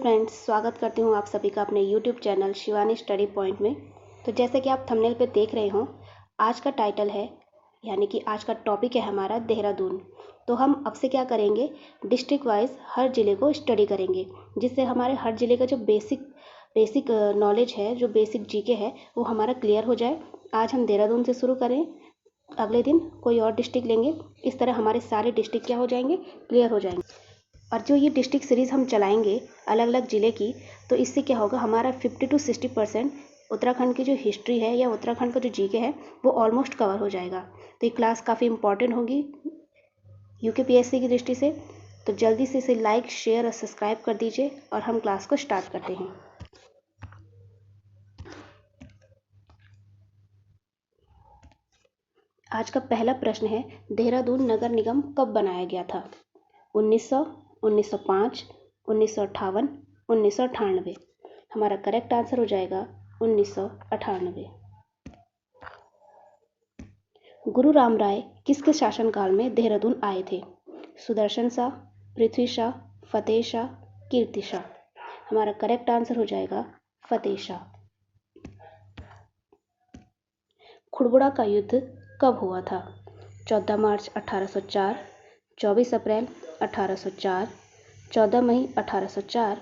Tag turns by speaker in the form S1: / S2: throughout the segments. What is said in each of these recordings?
S1: Friends, स्वागत करती हूँ आप सभी का अपने YouTube channel Shivani study point में। तो जैसे कि आप थंबनेल पे देख रहे हो, आज का टाइटल है यानी कि आज का टॉपिक है हमारा देहरादून। तो हम अब से क्या करेंगे, डिस्ट्रिक्ट वाइज हर ज़िले को स्टडी करेंगे, जिससे हमारे हर ज़िले का जो बेसिक नॉलेज है, जो बेसिक जीके है, वो हमारा क्लियर हो जाए। आज हम देहरादून से शुरू करें, अगले दिन कोई और डिस्ट्रिक्ट लेंगे। इस तरह हमारे सारे डिस्ट्रिक्ट क्या हो जाएंगे, क्लियर हो जाएंगे। और जो ये डिस्ट्रिक्ट सीरीज़ हम चलाएंगे अलग अलग ज़िले की, तो इससे क्या होगा, हमारा 50 to 60% उत्तराखंड की जो हिस्ट्री है या उत्तराखंड का जो जीके है वो ऑलमोस्ट कवर हो जाएगा। तो ये क्लास काफ़ी इंपॉर्टेंट होगी यूकेपीएससी की दृष्टि से। तो जल्दी से इसे लाइक, शेयर और सब्सक्राइब कर दीजिए और हम क्लास को स्टार्ट करते हैं। आज का पहला प्रश्न है, देहरादून नगर निगम कब बनाया गया था? 1900, 1905, 1958, 1998। हमारा करेक्ट आंसर हो जाएगा 1998। गुरु राम राय किसके शासनकाल में देहरादून आए थे? सुदर्शन शाह, पृथ्वी शाह, फतेह शाह, कीर्ति शाह। हमारा करेक्ट आंसर हो जाएगा फतेह शाह। खुड़बुड़ा का युद्ध कब हुआ था? 14 मार्च 1804, 24 अप्रैल 1804, 14 मई 1804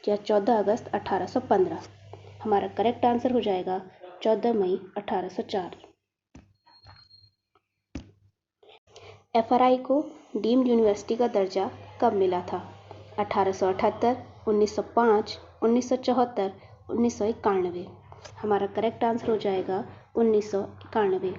S1: या 14 अगस्त 1815। हमारा करेक्ट आंसर हो जाएगा 14 मई 1804। एफआरआई को डीम्ड यूनिवर्सिटी का दर्जा कब मिला था? 1878, 1905, 1974, 1991। हमारा करेक्ट आंसर हो जाएगा 1991।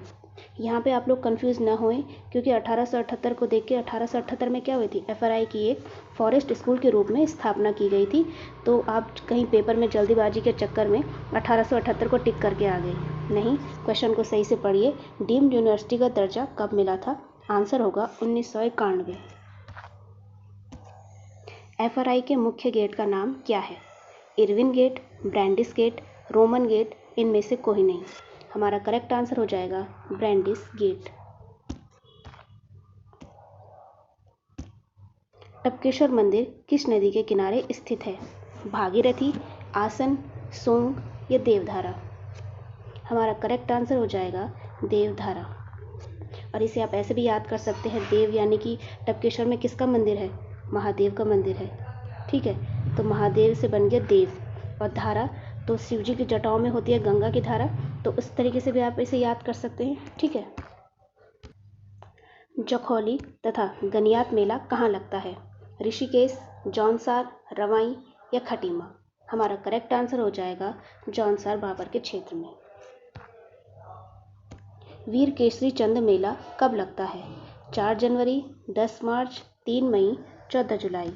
S1: यहाँ पे आप लोग कंफ्यूज ना होएं, क्योंकि 1878 को देख के 1878 में क्या हुई थी, एफआरआई की एक फॉरेस्ट स्कूल के रूप में स्थापना की गई थी। तो आप कहीं पेपर में जल्दीबाजी के चक्कर में 1878 को टिक करके आ गए। नहीं, क्वेश्चन को सही से पढ़िए। डीम्ड यूनिवर्सिटी का दर्जा कब मिला था? आंसर होगा 1991। एफआरआई के मुख्य गेट का नाम क्या है? Irwin gate, Brandeis gate, Roman gate, इनमें से कोई नहीं। हमारा करेक्ट आंसर हो जाएगा ब्रैंडिस गेट। टपकेश्वर मंदिर किस नदी के किनारे स्थित है? भागीरथी, आसन, सोंग या देवधारा। हमारा करेक्ट आंसर हो जाएगा देवधारा। और इसे आप ऐसे भी याद कर सकते हैं, देव यानी कि टपकेश्वर में किसका मंदिर है? महादेव का मंदिर है। ठीक है, तो महादेव से बन गया देव, और धारा तो शिव जी की जटाओं में होती है गंगा की धारा, तो उस तरीके से भी आप इसे याद कर सकते हैं। ठीक है। जखौली तथा गनियात मेला कहाँ लगता है? ऋषिकेश, जौनसार, रवाई या खटीमा। हमारा करेक्ट आंसर हो जाएगा जौनसार बाबर के क्षेत्र में। वीर केसरी चंद मेला कब लगता है? 4 जनवरी, 10 मार्च, 3 मई, 14 जुलाई।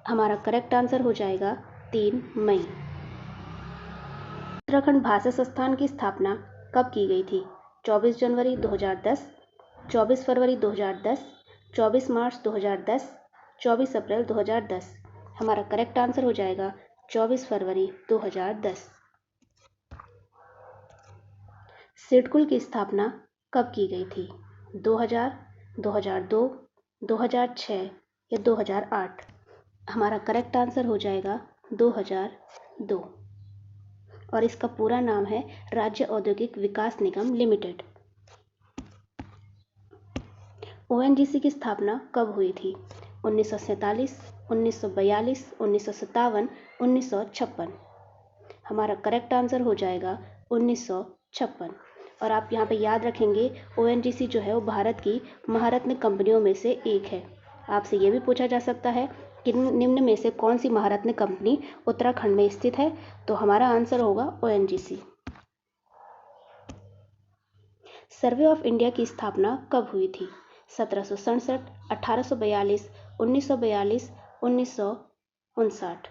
S1: हमारा करेक्ट आंसर हो जाएगा 3 मई। उत्तराखंड भाषा संस्थान की स्थापना कब की गई थी? 24 जनवरी 2010, 24 फरवरी 2010, 24 मार्च 2010, 24 अप्रैल 2010। हमारा करेक्ट आंसर हो जाएगा 24 फरवरी 2010। सिडकुल की स्थापना कब की गई थी? 2000, 2002, 2006 या 2008। हमारा करेक्ट आंसर हो जाएगा 2002। और इसका पूरा नाम है राज्य औद्योगिक विकास निगम लिमिटेड। ओएनजीसी की स्थापना कब हुई थी? 1947, 1942, 1957, 1956। हमारा करेक्ट आंसर हो जाएगा 1956। और आप यहाँ पे याद रखेंगे, ओएनजीसी जो है वो भारत की महारत्न कंपनियों में से एक है। आपसे ये भी पूछा जा सकता है कि निम्न में से कौन सी महारत्न कंपनी उत्तराखंड में स्थित है? तो हमारा आंसर होगा ओएनजीसी। सर्वे ऑफ इंडिया की स्थापना कब हुई थी? 1767, 1842, 1942, 1959।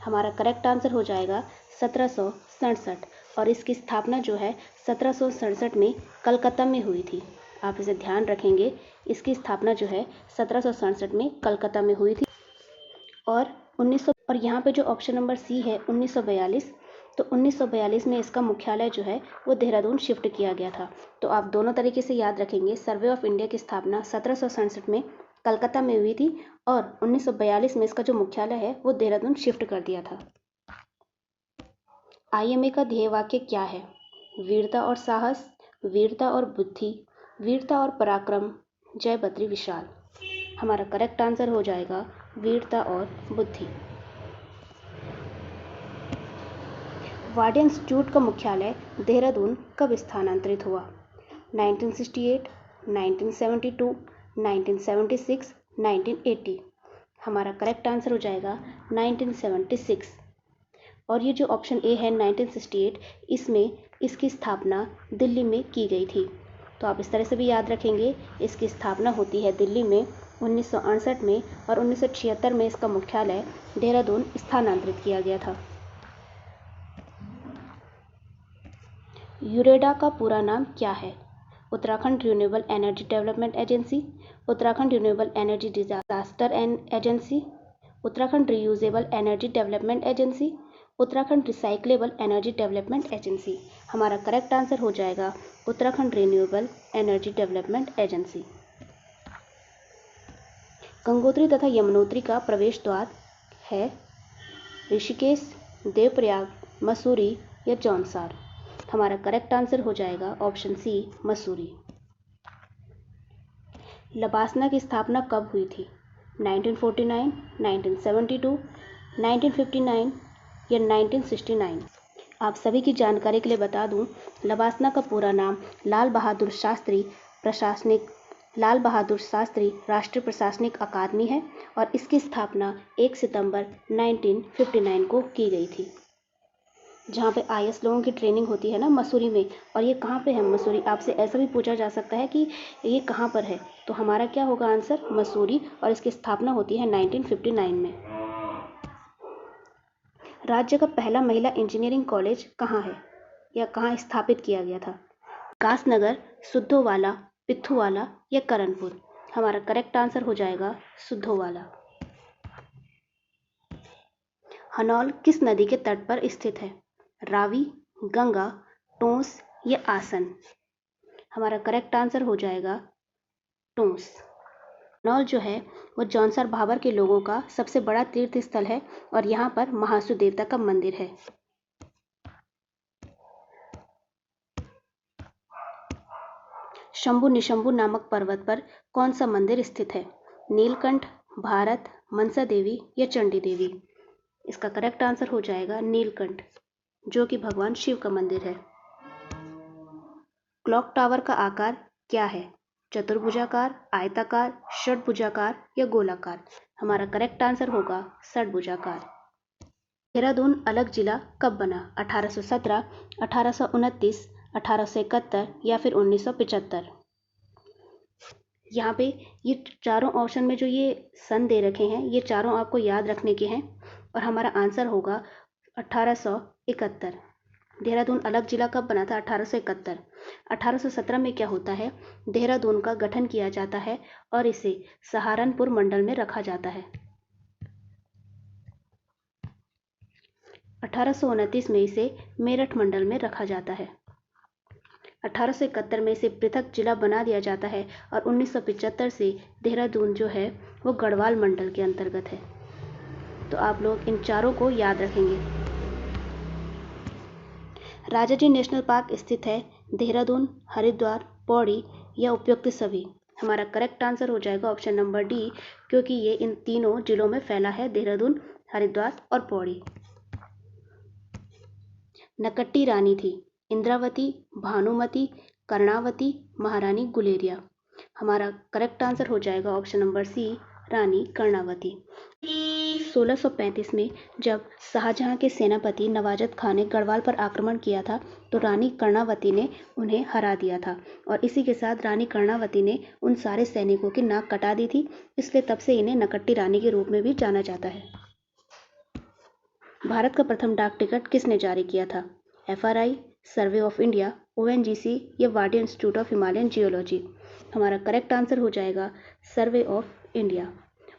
S1: हमारा करेक्ट आंसर हो जाएगा 1767। और इसकी स्थापना जो है 1767 में कलकत्ता में हुई थी। आप इसे ध्यान रखेंगे, इसकी स्थापना जो है 1767 में कलकत्ता में हुई थी। और 1900 और यहाँ पे जो ऑप्शन नंबर सी है 1942, तो 1942 में इसका मुख्यालय जो है वो देहरादून शिफ्ट किया गया था। तो आप दोनों तरीके से याद रखेंगे, सर्वे ऑफ इंडिया की स्थापना 1767 में कलकत्ता में हुई थी और 1942 में इसका जो मुख्यालय है वो देहरादून शिफ्ट कर दिया था। IMA का ध्येय वाक्य क्या है? वीरता और साहस, वीरता और बुद्धि, वीरता और पराक्रम, जय बद्री विशाल। हमारा करेक्ट आंसर हो जाएगा वीरता और बुद्धि। वाडिया इंस्टीट्यूट का मुख्यालय देहरादून कब स्थानांतरित हुआ? 1968, 1972, 1976, 1980। हमारा करेक्ट आंसर हो जाएगा 1976। और ये जो ऑप्शन ए है 1968, इसमें इसकी स्थापना दिल्ली में की गई थी। तो आप इस तरह से भी याद रखेंगे, इसकी स्थापना होती है दिल्ली में 1968 में और 1976 में इसका मुख्यालय देहरादून स्थानांतरित किया गया था। यूरेडा का पूरा नाम क्या है? Uttarakhand renewable energy development agency, Uttarakhand renewable energy disaster agency, Uttarakhand reusable energy development agency, Uttarakhand recyclable energy development agency. हमारा करेक्ट आंसर हो जाएगा Uttarakhand renewable energy development agency. Gangotri तथा यमुनोत्री का प्रवेश द्वार है ऋषिकेश, देवप्रयाग, मसूरी या जौनसार। हमारा करेक्ट आंसर हो जाएगा ऑप्शन सी, मसूरी। लबासना की स्थापना कब हुई थी? 1949, 1972, 1959 या 1969। आप सभी की जानकारी के लिए बता दूं, लबासना का पूरा नाम लाल बहादुर शास्त्री राष्ट्रीय प्रशासनिक अकादमी है और इसकी स्थापना 1 सितंबर 1959 को की गई थी। जहाँ पे IS लोगों की ट्रेनिंग होती है ना, मसूरी में। और ये कहाँ पे है मसूरी? आपसे ऐसा भी पूछा जा सकता है कि ये कहाँ पर है, तो हमारा क्या होगा आंसर? मसूरी। और इसकी स्थापना होती है 1959 में। राज्य का पहला महिला इंजीनियरिंग कॉलेज कहाँ है या कहाँ स्थापित किया गया था? विकासनगर, सुद्धोवाला, पिथुवाला या करणपुर। हमारा करेक्ट आंसर हो जाएगा सुद्धोवाला। हनौल किस नदी के तट पर स्थित है? रावी, गंगा, टोंस या आसन। हमारा करेक्ट आंसर हो जाएगा टोंस। हनौल जो है वो जौनसर भाबर के लोगों का सबसे बड़ा तीर्थ स्थल है और यहाँ पर महासु देवता का मंदिर है। शंभु निशंभु नामक पर्वत पर कौन सा मंदिर स्थित है? नीलकंठ, भारत, मनसा देवी या चंडी देवी। इसका करेक्ट आंसर हो जाएगा नीलकंठ, जो कि भगवान शिव का मंदिर है। क्लॉक टावर का आकार क्या है? चतुर्भुजाकार, आयताकार, षटभुजाकार या गोलाकार। हमारा करेक्ट आंसर होगा षटभुजाकार। देहरादून अलग जिला कब बना? 1817, 1829, 1871 या फिर 1975। यहाँ पे ये चारों ऑप्शन में जो ये सन दे रखे हैं, ये चारों आपको याद रखने के हैं और हमारा आंसर होगा 1871। देहरादून अलग जिला कब बना था? 1871। 1817 में क्या होता है? देहरादून का गठन किया जाता है और इसे सहारनपुर मंडल में रखा जाता है। 1829 में इसे मेरठ मंडल में रखा जाता है। 1871 में इसे पृथक जिला बना दिया जाता है और 1975 से देहरादून जो है वो गढ़वाल मंडल के अंतर्गत है। तो आप लोग इन चारों को याद रखेंगे। राजाजी नेशनल पार्क स्थित है देहरादून, हरिद्वार, पौड़ी या उपयुक्त सभी। हमारा करेक्ट आंसर हो जाएगा ऑप्शन नंबर डी, क्योंकि ये इन तीनों जिलों में फैला है, देहरादून, हरिद्वार और पौड़ी। नकट्टी रानी थी इंद्रावती, भानुमति, कर्णावती, महारानी गुलेरिया। हमारा करेक्ट आंसर हो जाएगा ऑप्शन नंबर सी, रानी कर्णावती। 1635 में जब शाहजहां के सेनापति नवाजत खान ने गढ़वाल पर आक्रमण किया था तो रानी कर्णावती ने उन्हें हरा दिया था और इसी के साथ रानी कर्णावती ने उन सारे सैनिकों की नाक कटा दी थी, इसलिए तब से इन्हें नकट्टी रानी के रूप में भी जाना जाता है। भारत का प्रथम डाक टिकट किसने जारी किया था? FRI, survey of India, ONGC या Wadia institute of Himalayan geology. हमारा करेक्ट आंसर हो जाएगा सर्वे ऑफ इंडिया।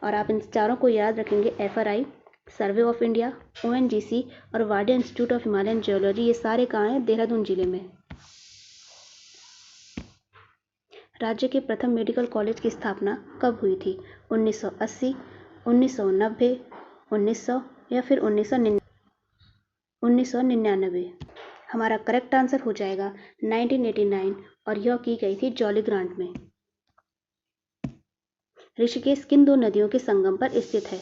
S1: और आप इन चारों को याद रखेंगे, FRI, survey of India, ONGC और Wadia institute of Himalayan geology. ये सारे कहाँ हैं? देहरादून जिले में। राज्य के प्रथम मेडिकल कॉलेज की स्थापना कब हुई थी? 1980, 1990, 1900 या फिर 1999? हमारा करेक्ट आंसर हो जाएगा 1989 और यह की गई थी जॉली ग्रांट में। ऋषिकेश किन दो नदियों के संगम पर स्थित है?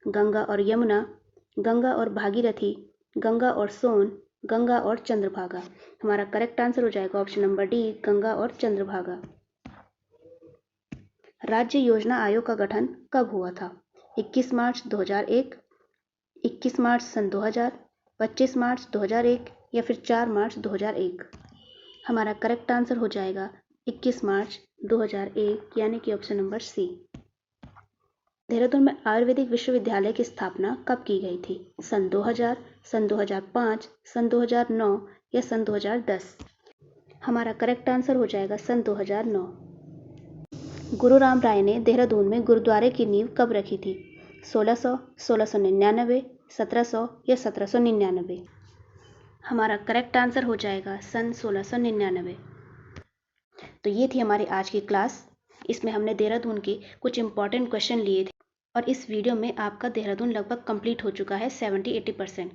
S1: गंगा और यमुना, गंगा और भागीरथी, गंगा और सोन, गंगा और चंद्रभागा? हमारा करेक्ट आंसर हो जाएगा ऑप्शन नंबर डी, गंगा और चंद्रभागा। राज्य योजना आयोग का गठन कब हुआ था? 21 मार्च 2001, 21 मार्च सन 2000, 25 मार्च 2001 या फिर 4 मार्च 2001? हमारा करेक्ट आंसर हो जाएगा 21 मार्च 2001 यानी कि ऑप्शन नंबर सी। देहरादून में आयुर्वेदिक विश्वविद्यालय की स्थापना कब की गई थी? सन 2000, सन 2005, सन 2009 या सन 2010? हमारा करेक्ट आंसर हो जाएगा सन 2009। गुरु राम राय ने देहरादून में गुरुद्वारे की नींव कब रखी थी? 1600, 1699, 1700 या 1799? हमारा करेक्ट आंसर हो जाएगा सन 1699। तो ये थी हमारी आज की क्लास। इसमें हमने देहरादून के कुछ इंपॉर्टेंट क्वेश्चन लिए थे और इस वीडियो में आपका देहरादून लगभग कंप्लीट हो चुका है 70-80%।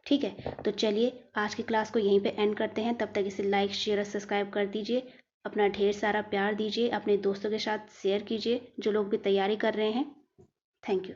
S1: ठीक है, तो चलिए आज की क्लास को यहीं पे एंड करते हैं। तब तक इसे लाइक, शेयर और सब्सक्राइब कर दीजिए। अपना ढेर सारा प्यार दीजिए, अपने दोस्तों के साथ शेयर कीजिए जो लोग भी तैयारी कर रहे हैं। Thank you.